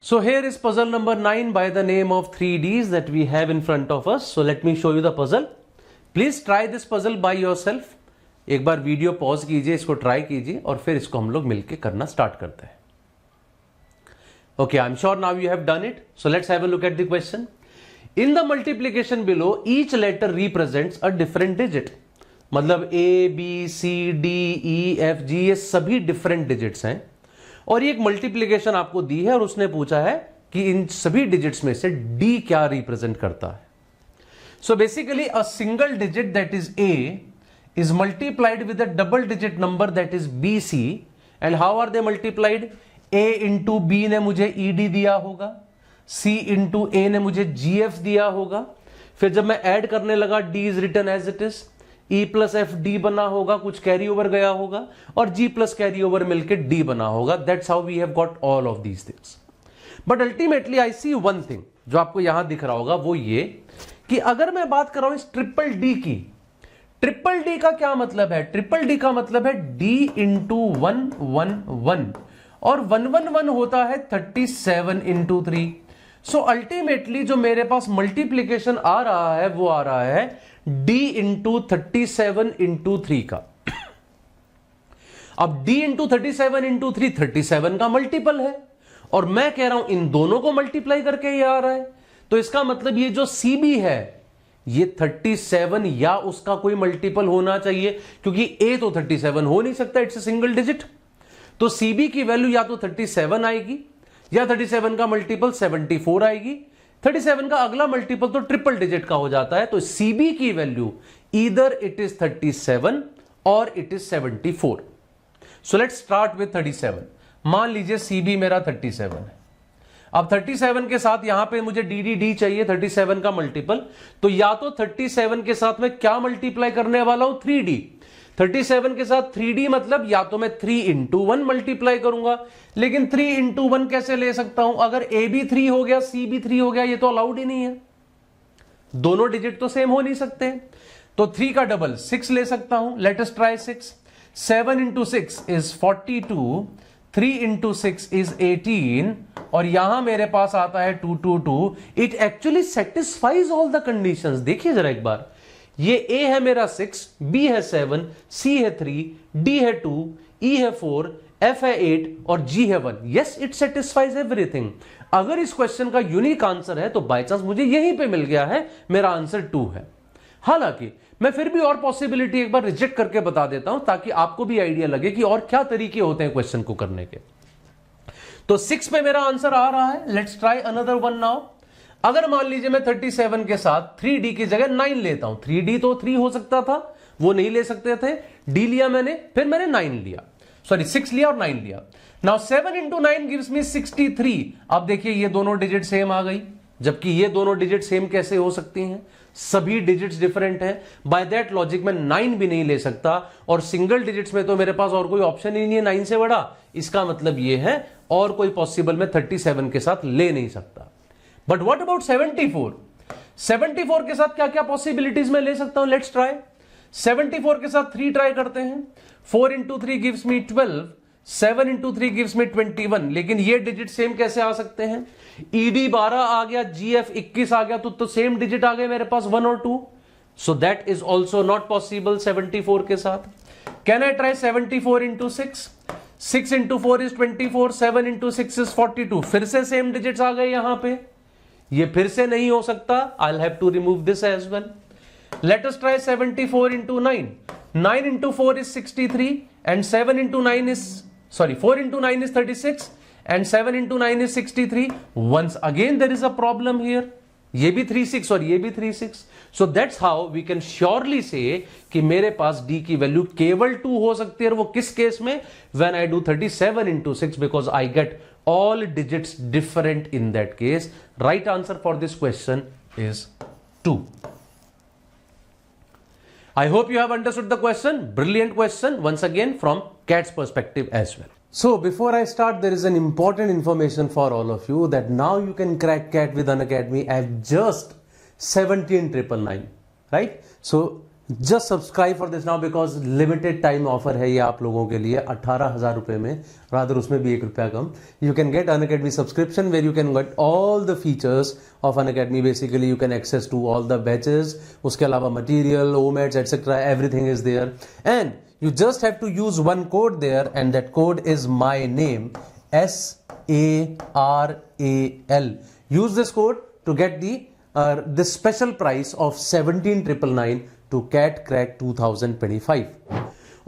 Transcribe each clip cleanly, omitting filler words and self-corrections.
So here is puzzle number 9 by the name of 3Ds that we have in front of us. So let me show you the puzzle. Please try this puzzle by yourself. एक बार video pause कीजिए, इसको try कीजिए और फिर इसको हम लोग मिलके करना स्टार्ट करते हैं. Okay, I'm sure now you have done it. So let's have a look at the question. In the multiplication below, each letter represents a different digit. मतलब A, B, C, D, E, F, G ये सभी different digits हैं और ये एक multiplication आपको दी है और उसने पूछा है कि इन सभी डिजिट्स में से D क्या रिप्रेजेंट करता है. So basically a single digit that is A is multiplied with a double digit number that is BC and how are they multiplied? A into B ने मुझे ED दिया होगा, C into A ने मुझे GF दिया होगा, फिर जब मैं ऐड करने लगा D is written as it is, E plus F D बना होगा, कुछ कैरी ओवर गया होगा और G plus कैरी ओवर मिलके D बना होगा. That's how we have got all of these things. But ultimately I see one thing जो आपको यहां दिख रहा होगा वो ये कि अगर मैं बात कर रहा हूं इस ट्रिपल डी की, ट्रिपल डी का क्या मतलब है? ट्रिपल डी का मतलब है डी इंटू 111 और 111 होता है 37 इंटू 3. सो अल्टीमेटली जो मेरे पास मल्टीप्लीकेशन आ रहा है वो आ रहा है d इंटू 37 इंटू 3 का. अब d इंटू 37 इंटू 3 37 का मल्टीपल है और मैं कह रहा हूं इन दोनों को मल्टीप्लाई करके ये आ रहा है, तो इसका मतलब ये जो CB है ये 37 या उसका कोई मल्टीपल होना चाहिए क्योंकि A तो 37 हो नहीं सकता, इट्स अ सिंगल डिजिट. तो CB की वैल्यू या तो 37 आएगी या 37 का मल्टीपल 74 आएगी. 37 का अगला मल्टीपल तो ट्रिपल डिजिट का हो जाता है, तो CB की वैल्यू ईदर इट इज 37 और it is 74. So let's start with 37. मान लीजिए CB मेरा 37 है. अब 37 के साथ यहां पे मुझे DD चाहिए 37 का मल्टीपल, तो या तो 37 के साथ मैं क्या मल्टीप्लाई करने वाला हूं 3D. 37 के साथ 3D मतलब या तो मैं 3 इंटू 1 मल्टीप्लाई करूंगा, लेकिन 3 इंटू 1 कैसे ले सकता हूं? अगर A भी 3 हो गया C भी 3 हो गया, ये तो अलाउड ही नहीं है, दोनों डिजिट तो सेम हो नहीं सकते. तो 3 का डबल 6 ले सकता हूं. Late us try 6. 7 into 6 is 42, 3 into 6 is 18 और यहां मेरे पास आता है 222. It actually satisfies all the conditions. देखिए जरा एक बार, ये A है मेरा 6, B है 7, C है 3, D है 2, E है 4, F है 8 और G है 1. Yes, it satisfies everything. अगर इस क्वेश्चन का यूनिक आंसर है तो बाय चांस मुझे यहीं पे मिल गया है, मेरा आंसर 2 है. हालांकि मैं फिर भी और पॉसिबिलिटी एक बार रिजेक्ट करके बता देता हूं ताकि आपको भी आइडिया लगे कि और क्या तरीके होते हैं क्वेश्चन को करने के. तो 6 पे मेरा आंसर आ रहा है. Let's try another one now. अगर मान लीजिए मैं 37 के साथ 3D की जगह 9 लेता हूं. 3D तो 3 हो सकता था, वो नहीं ले सकते थे. D लिया मैंने, फिर मैंने 9 लिया, सॉरी 6 लिया और 9 लिया. Now 7 into 9 gives me 63. अब देखिए ये दोनों डिजिट सेम आ गई, जबकि ये दोनों डिजिट सेम कैसे हो सकती हैं? सभी डिजिट्स डिफरेंट हैं. बाय दैट लॉजिक मैं 9 भी नहीं ले सकता और सिंगल डिजिट्स में तो मेरे पास और कोई ऑप्शन ही नहीं है 9 से बड़ा. इसका मतलब ये है और कोई पॉसिबल मैं 37 के साथ ले नहीं सकता. But what about 74? 74 के साथ क्या क्या पॉसिबिलिटीज मैं ले सकता हूं? Let's try. 74 के साथ 3 ट्राई करते हैं. 4 into 3 gives me 12, 7 into 3 gives me 21. लेकिन ये डिजिट सेम कैसे आ सकते हैं? ED 12 आ गया, GF 21 आ गया, तो सेम डिजिट आ गए मेरे पास 1 और 2. So that is also not possible 74 के साथ. Can I try 74 into 6? 6 into 4 is 24, 7 into 6 is 42. फिर से सेम डिजिट्स आ गए यहां पे, ये फिर से नहीं हो सकता. I will have to remove this as well. Let us try 74 into 9. 9 into 4 is 63 and 7 into 9 is, sorry 4 into 9 is 36 and 7 into 9 is 63. Once again there is a problem here. ये भी 36 और ये भी 36. So that's how we can surely say कि मेरे पास D की value केवल 2 हो सकती है. और वो किस केस में? When I do 37 into 6 because I get all digits different in that case. Right answer for this question is 2. I hope you have understood the question. Brilliant question once again from CAT's perspective as well. So before I start, there is an important information for all of you that now you can crack CAT with Unacademy at just 17,999, right? So just subscribe for this now because limited time offer है ये आप लोगों के लिए 18,000 रुपए में, rather उसमें भी 1 रुपया कम. You can get Unacademy subscription where you can get all the features of Unacademy. Basically you can access to all the batches, उसके अलावा मटीरियल, ओमेट्स etcetera, everything is there. And you just have to use one code there, and that code is my name, SARAL. Use this code to get this special price of 17,999 to CAT Crack 2025.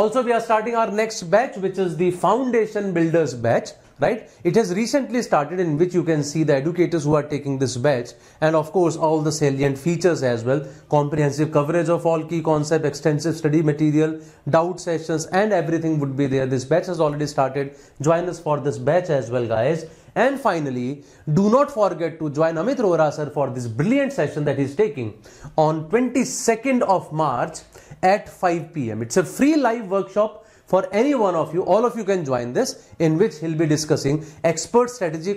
Also, we are starting our next batch, which is the Foundation Builders batch. Right? It has recently started, in which you can see the educators who are taking this batch, and of course all the salient features as well. Comprehensive coverage of all key concepts, extensive study material, doubt sessions, and everything would be there. This batch has already started. Join us for this batch as well, guys. And finally, do not forget to join Amit Rohra sir for this brilliant session that he's taking on 22nd of March at 5 p.m. It's a free live workshop for any one of you. All of you can join this, in which he'll be discussing expert strategy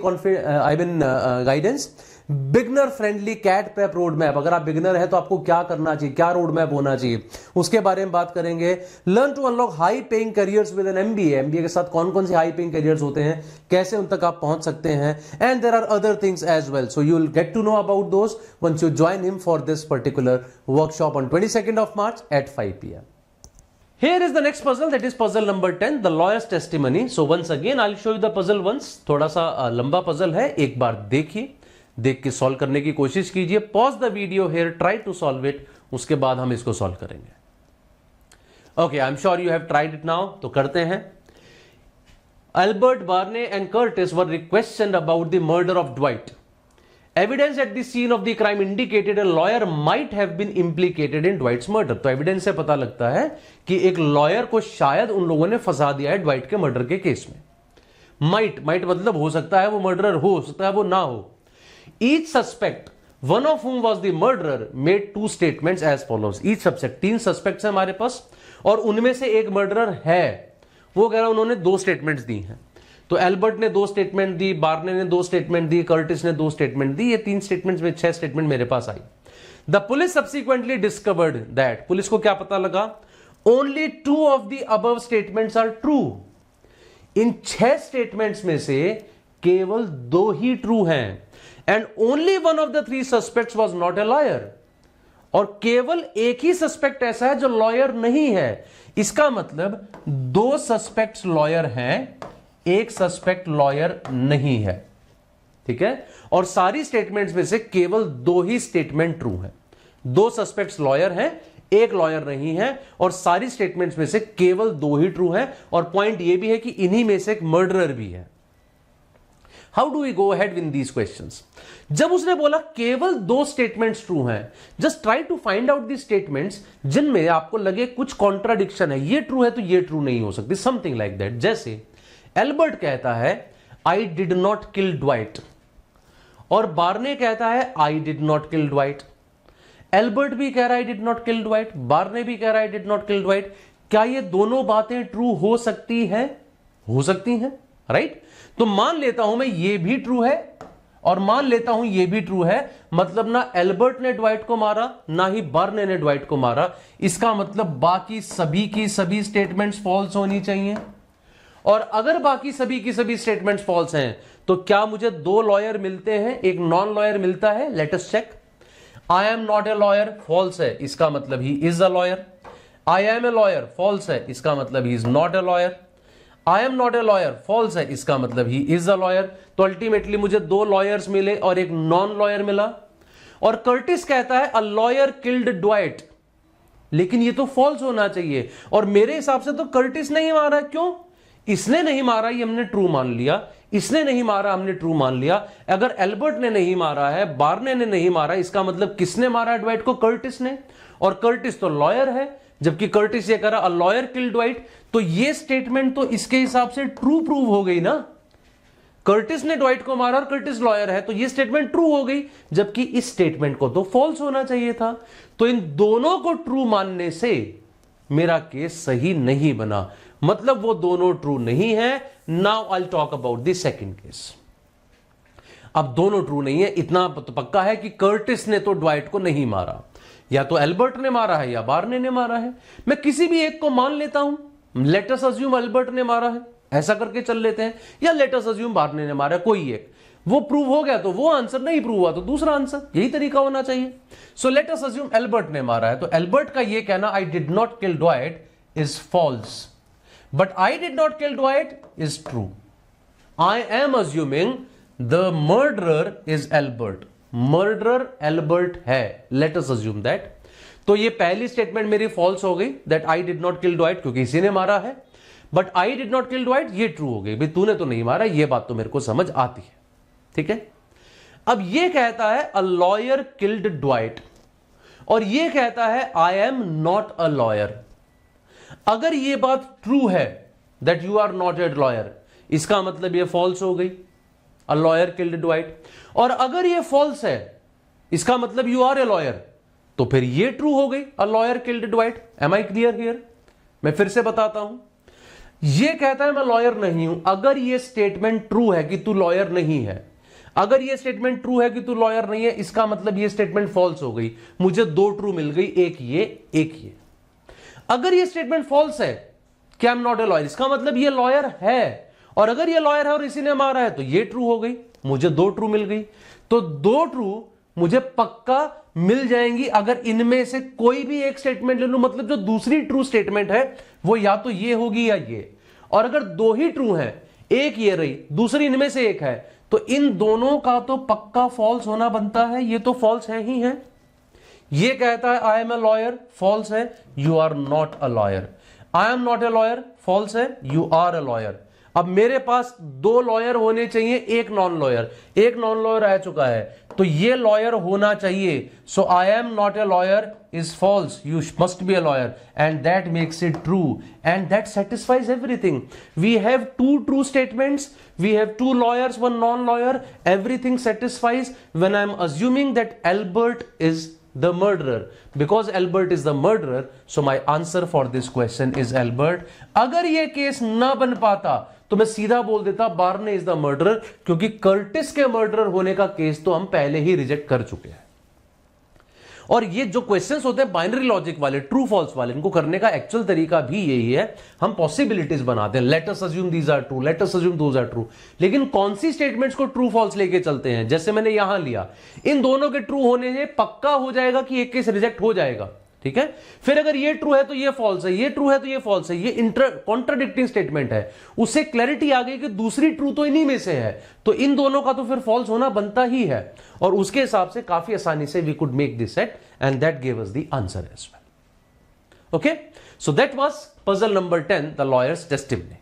guidance, beginner friendly CAT prep road map. अगर आप beginner है तो आपको क्या करना चाहिए, क्या road map होना चाहिए, उसके बारे में बात करेंगे. Learn to unlock high paying careers with an MBA. MBA के साथ कौन कौन से हाई पेइंग करियर्स होते हैं, कैसे उन तक आप पहुंच सकते हैं. And there are other things as well. So you will get to know about those once you join him for this particular workshop on 22nd of March at 5 p.m. Here is the next puzzle, that is puzzle number 10, the lawyer's testimony. So once again I'll show you the puzzle once. थोड़ा सा लंबा puzzle है, एक बार देखिए, देख के solve करने की कोशिश कीजिए. Pause the video here, try to solve it. उसके बाद हम इसको सॉल्व करेंगे. Okay, I'm sure you have tried it now. तो करते हैं. Albert, Barney and Curtis were questioned about the murder of Dwight. Evidence at the scene of the crime indicated a lawyer might have been implicated in Dwight's murder. तो evidence से पता लगता है कि एक लॉयर को शायद उन लोगों ने फंसा दिया है ड्वाइट के मर्डर के केस में. माइट मतलब हो सकता है वो मर्डरर हो सकता है वो ना हो. Each suspect, one of whom was the murderer, made 2 statements as follows. Each suspect, 3 suspects हैं हमारे पास और उनमें से एक मर्डरर है. वो कह रहा है उन्होंने 2 स्टेटमेंट्स दी हैं. तो एल्बर्ट ने 2 स्टेटमेंट दी, बार्ने ने 2 स्टेटमेंट दी, कर्टिस ने 2 स्टेटमेंट दी. ये 3 स्टेटमेंट्स में 6 स्टेटमेंट मेरे पास आई. The police subsequently discovered that. Police को क्या पता लगा? Only 2 of the above statements are true. इन 6 स्टेटमेंट्स में से केवल 2 ही ट्रू हैं. And only 1 of the 3 suspects was not a lawyer. और केवल एक ही सस्पेक्ट ऐसा है जो लॉयर नहीं है. इसका मतलब 2 सस्पेक्ट्स लॉयर हैं, एक सस्पेक्ट लॉयर नहीं है. ठीक है. और सारी स्टेटमेंट्स में से केवल 2 ही स्टेटमेंट ट्रू हैं. 2 सस्पेक्ट्स लॉयर हैं, एक लॉयर नहीं है, और सारी स्टेटमेंट्स में से केवल 2 ही ट्रू हैं. और पॉइंट यह भी है कि इन्हीं में से एक मर्डरर भी है. How do we go ahead with these questions? जब उसने बोला केवल 2 स्टेटमेंट्स ट्रू हैं, just try to find out the statements जिनमें आपको लगे कुछ कॉन्ट्राडिक्शन है. ये ट्रू है तो ये ट्रू नहीं हो सकती. Something like that. जैसे एल्बर्ट कहता है I did not kill Dwight, और बार्ने कहता है I did not kill Dwight. Albert भी कह रहा है I did not kill Dwight, Barney भी कह रहा है I did not kill Dwight. क्या ये दोनों बातें ट्रू हो सकती हैं? हो सकती हैं, राइट? तो मान लेता हूं मैं ये भी ट्रू है और मान लेता हूं ये भी ट्रू है. मतलब ना एल्बर्ट ने ड्वाइट को मारा, ना ही बार्ने ने ड्वाइट को मारा. इसका मतलब बाकी सभी की सभी स्टेटमेंट्स फॉल्स होनी चाहिए. और अगर बाकी सभी की सभी स्टेटमेंट्स फॉल्स हैं तो क्या मुझे 2 लॉयर मिलते हैं, एक नॉन लॉयर मिलता है? Let us check. I am not a lawyer, false है, इसका मतलब ही is a lawyer. I am a lawyer, false है, इसका मतलब ही is not a lawyer. I am not a lawyer, false है, इसका मतलब ही इज अ लॉयर. तो अल्टीमेटली मुझे 2 लॉयर्स मिले और एक नॉन लॉयर मिला. और कर्टिस कहता है अ लॉयर किल्ड ड्वाइट, लेकिन ये तो फॉल्स होना चाहिए. और मेरे हिसाब से तो कर्टिस नहीं मारा. क्यों? इसने नहीं मारा, ये हमने ट्रू मान लिया. इसने नहीं मारा, हमने ट्रू मान लिया. अगर एल्बर्ट ने नहीं मारा है, बार्ने ने नहीं मारा, इसका मतलब किसने मारा ड्वाइट को? कर्टिस ने. और कर्टिस तो लॉयर है, जबकि कर्टिस ये कह रहा अ लॉयर किल ड्वाइट. तो ये स्टेटमेंट तो इसके हिसाब से ट्रू प्रूव हो गई ना. कर्टिस ने ड्वाइट को मारा और कर्टिस लॉयर है, तो ये स्टेटमेंट ट्रू हो गई, जबकि इस स्टेटमेंट को तो फॉल्स होना चाहिए था. तो इन दोनों को ट्रू मानने से मेरा केस सही नहीं बना. मतलब वो दोनों ट्रू नहीं है. Now I talk about the second case. अब दोनों ट्रू नहीं है, इतना तो पक्का है कि कर्टिस ने तो ड्वाइट को नहीं मारा. या तो एल्बर्ट ने मारा है या बार्ने ने मारा है। मैं किसी भी एक को मान लेता हूं, लेट अस अज्यूम एल्बर्ट ने मारा है, ऐसा करके चल लेते हैं, या लेट अस अज्यूम बार्ने ने मारा, कोई एक। वो प्रूव हो गया तो वो आंसर, नहीं प्रूव हुआ तो दूसरा आंसर, यही तरीका होना चाहिए। So let us assume Albert ने मारा है, तो एल्बर्ट का ये कहना I did not kill Dwight is false, but I did not kill Dwight is true. I am assuming the murderer is Albert, murderer Albert है, लेट अस अज्यूम दैट। तो ये पहली स्टेटमेंट मेरी फॉल्स हो गई, that I did not kill Dwight, क्योंकि इसी ने मारा है, but I did not kill Dwight ये ट्रू हो गई, भाई तूने तो नहीं मारा, ये बात तो मेरे को समझ आती है, ठीक है। अब ये कहता है अ लॉयर किल्ड ड्वाइट, और ये कहता है I am not a lawyer. अगर ये बात ट्रू है that you are not a lawyer, इसका मतलब ये फॉल्स हो गई, अ लॉयर किल्ड ड्वाइट। और अगर ये फॉल्स है, इसका मतलब यू आर ए लॉयर, तो फिर ये ट्रू हो गई, a lawyer killed Dwight. Am I clear here? मैं फिर से बताता हूं, ये कहता है मैं लॉयर नहीं हूं। अगर ये स्टेटमेंट ट्रू है कि तू लॉयर नहीं है, अगर ये स्टेटमेंट ट्रू है कि तू लॉयर नहीं है, इसका मतलब ये स्टेटमेंट फॉल्स हो गई, मुझे दो ट्रू मिल गई, एक ये एक ये। अगर ये स्टेटमेंट फॉल्स है कि आई एम नॉट ए लॉयर, इसका मतलब ये लॉयर है, और अगर ये लॉयर है और इसी ने मारा है तो ये ट्रू हो गई, मुझे दो ट्रू मिल गई। तो दो ट्रू मुझे पक्का मिल जाएंगी अगर इनमें से कोई भी एक स्टेटमेंट ले लूं, मतलब जो दूसरी ट्रू स्टेटमेंट है वो या तो ये होगी या ये। और अगर दो ही ट्रू हैं, एक ये रही, दूसरी इनमें से एक है, तो इन दोनों का तो पक्का फॉल्स होना बनता है, ये तो फॉल्स है ही है। ये कहता है I am a lawyer, false है, you are not a lawyer. I am not a lawyer, false है, यू आर अ लॉयर। अब मेरे पास दो लॉयर होने चाहिए, एक नॉन लॉयर, एक नॉन लॉयर आ चुका है, तो ये लॉयर होना चाहिए। So I am not a lawyer is false, you must be a lawyer, and that makes it true, and that satisfies everything. We have two true statements, we have two lawyers, one non lawyer, everything satisfies when I am assuming that Albert is the murderer. Because Albert is the murderer, so my answer for this question is Albert. अगर ये case ना बन पाता तो मैं सीधा बोल देता बार्ने इज द मर्डरर, क्योंकि कर्टिस के मर्डरर होने का केस तो हम पहले ही रिजेक्ट कर चुके हैं। और ये जो क्वेश्चंस होते हैं बाइनरी लॉजिक वाले, ट्रू फॉल्स वाले, इनको करने का एक्चुअल तरीका भी यही है, हम पॉसिबिलिटीज बनाते हैं, let us assume these are true, let us assume those are true. लेकिन कौन सी स्टेटमेंट्स को ट्रू फॉल्स लेके चलते हैं, जैसे मैंने यहां लिया, इन दोनों के ट्रू होने से पक्का हो जाएगा कि एक केस रिजेक्ट हो जाएगा, ठीक है। फिर अगर ये ट्रू है तो ये फॉल्स है, ये ट्रू है तो ये फॉल्स है, ये कॉन्ट्राडिक्टिंग स्टेटमेंट है, उससे क्लैरिटी आ गई कि दूसरी ट्रू तो इन्हीं में से है, तो इन दोनों का तो फिर फॉल्स होना बनता ही है। और उसके हिसाब से काफी आसानी से we could make this set, and that give us the answer as well. Okay, so that was puzzle number 10, the lawyer's testimony.